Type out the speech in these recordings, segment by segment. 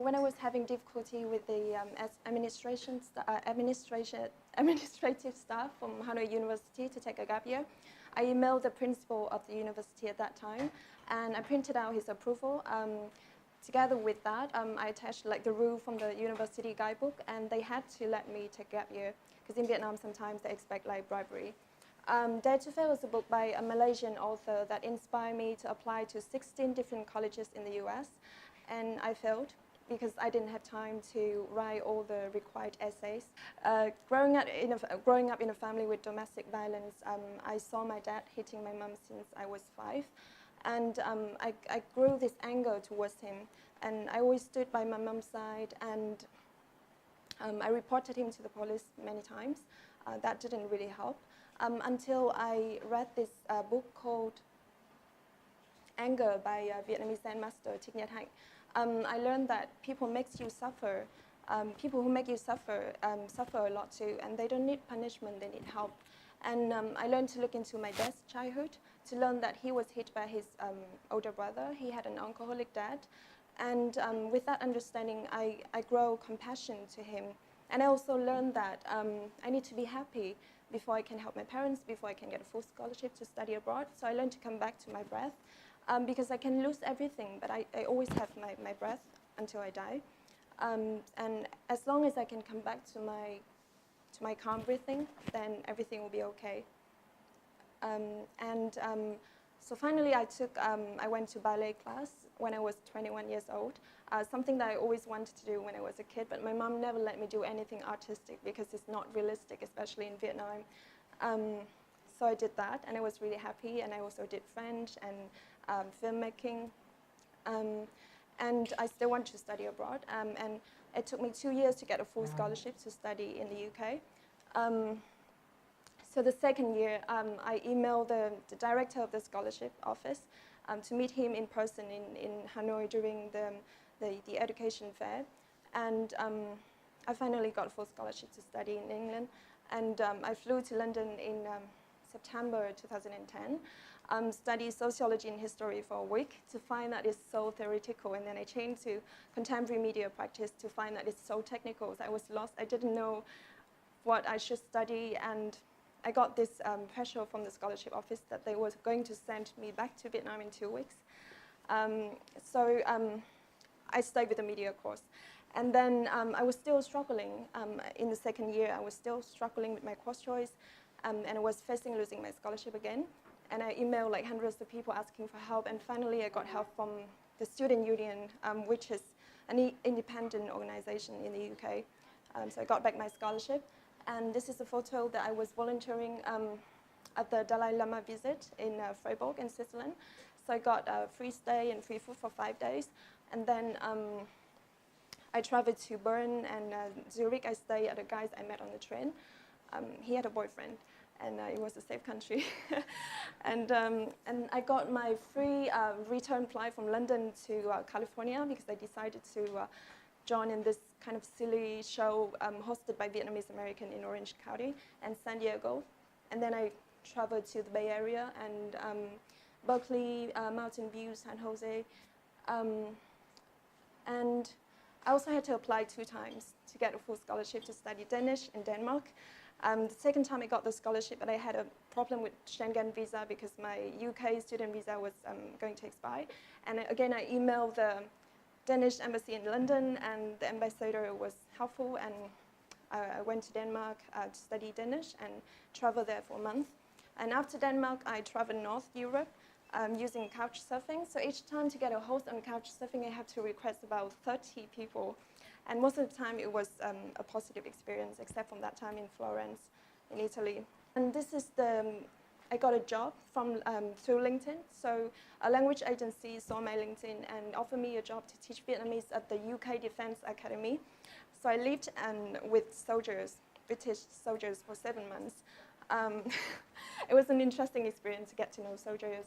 When I was having difficulty with the administrative staff from Hanoi University to take a gap year, I emailed the principal of the university at that time, and I printed out his approval. Together with that, I attached like the rule from the university guidebook, and they had to let me take a gap year, because in Vietnam sometimes they expect like bribery. Dare to Fail is a book by a Malaysian author that inspired me to apply to 16 different colleges in the US, and I failed because I didn't have time to write all the required essays. Growing up in a family with domestic violence, I saw my dad hitting my mom since I was 5, and I grew this anger towards him, and I always stood by my mom's side, and I reported him to the police many times. That didn't really help until I read this book called Anger by Vietnamese Zen master Thich Nhat Hanh. I learned that people people who make you suffer a lot too, and they don't need punishment, they need help. And I learned to look into my dad's childhood, to learn that he was hit by his older brother. He had an alcoholic dad. And with that understanding, I grow compassion to him. And I also learned that I need to be happy before I can help my parents, before I can get a full scholarship to study abroad. So I learned to come back to my breath. Because I can lose everything, but I always have my breath until I die. And as long as I can come back to my calm breathing, then everything will be okay. So finally I went to ballet class when I was 21 years old, something that I always wanted to do when I was a kid, but my mom never let me do anything artistic because it's not realistic, especially in Vietnam. So I did that, and I was really happy, and I also did French and filmmaking, and I still want to study abroad, and it took me 2 years to get a full scholarship to study in the UK. So the second year, I emailed the director of the scholarship office to meet him in person in Hanoi during the education fair, and I finally got a full scholarship to study in England, and I flew to London in September 2010. Studied sociology and history for a week to find that it's so theoretical, and then I changed to contemporary media practice to find that it's so technical. So I was lost. I didn't know what I should study, and I got this pressure from the scholarship office that they were going to send me back to Vietnam in 2 weeks. So I stayed with the media course. And then I was still struggling. In the second year, I was still struggling with my course choice, and I was facing losing my scholarship again. And I emailed like hundreds of people asking for help, and finally I got help from the Student Union, which is an independent organization in the UK. So I got back my scholarship, and this is a photo that I was volunteering at the Dalai Lama visit in Freiburg in Switzerland. So I got a free stay and free food for 5 days, and then I traveled to Bern and Zurich. I stayed at a guy I met on the train. He had a boyfriend, and it was a safe country. and I got my free return flight from London to California because I decided to join in this kind of silly show hosted by Vietnamese American in Orange County and San Diego. And then I traveled to the Bay Area and Berkeley, Mountain View, San Jose. And I also had to apply 2 times to get a full scholarship to study Danish in Denmark. The second time I got the scholarship, but I had a problem with Schengen visa because my UK student visa was going to expire. And again, I emailed the Danish embassy in London, and the ambassador was helpful, and I went to Denmark to study Danish and travel there for a month. And after Denmark, I traveled North Europe using couch surfing. So each time to get a host on couch surfing, I had to request about 30 people. And most of the time, it was a positive experience, except from that time in Florence, in Italy. And this is I got a job through LinkedIn. So a language agency saw my LinkedIn and offered me a job to teach Vietnamese at the UK Defense Academy. So I lived with soldiers, British soldiers, for 7 months. It was an interesting experience to get to know soldiers,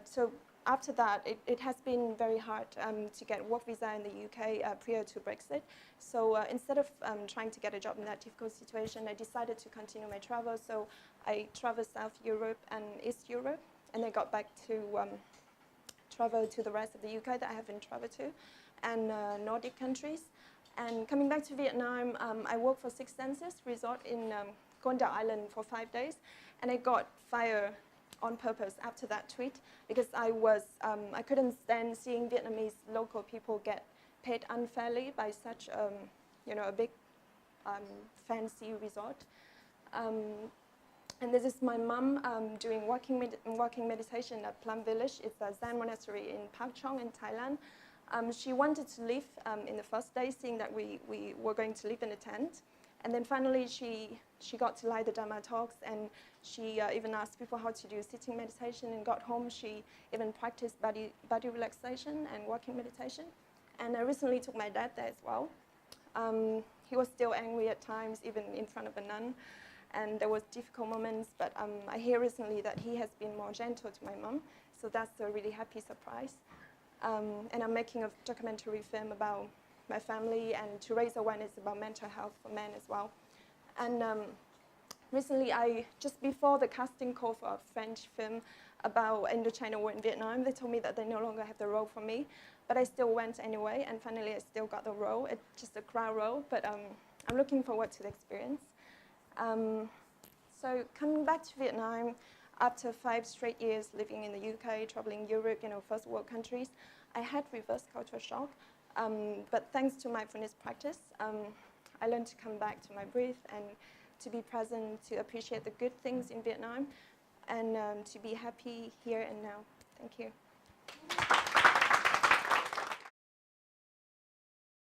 so after that, it has been very hard to get work visa in the UK prior to Brexit. So instead of trying to get a job in that difficult situation, I decided to continue my travel. So I traveled South Europe and East Europe, and I got back to travel to the rest of the UK that I haven't traveled to, and Nordic countries. And coming back to Vietnam, I worked for Six Senses Resort in Gonda Island for 5 days, and I got fired on purpose after that tweet because I couldn't stand seeing Vietnamese local people get paid unfairly by such a big fancy resort. And this is my mom doing walking meditation at Plum Village. It's a Zen monastery in Pak Chong in Thailand. She wanted to leave in the first day, seeing that we were going to live in a tent. And then finally, she got to lie the Dharma talks, and she even asked people how to do sitting meditation, and got home. She even practiced body relaxation and walking meditation. And I recently took my dad there as well. He was still angry at times, even in front of a nun. And there was difficult moments, but I hear recently that he has been more gentle to my mom. So that's a really happy surprise. And I'm making a documentary film about my family and to raise awareness about mental health for men as well. And recently, just before the casting call for a French film about Indochina War in Vietnam, they told me that they no longer have the role for me, but I still went anyway, and finally I still got the role. It's just a crowd role, but I'm looking forward to the experience. So coming back to Vietnam, after 5 straight years living in the UK, traveling Europe, first world countries, I had reverse culture shock. But thanks to mindfulness practice, I learned to come back to my breath and to be present, to appreciate the good things in Vietnam, and to be happy here and now. Thank you.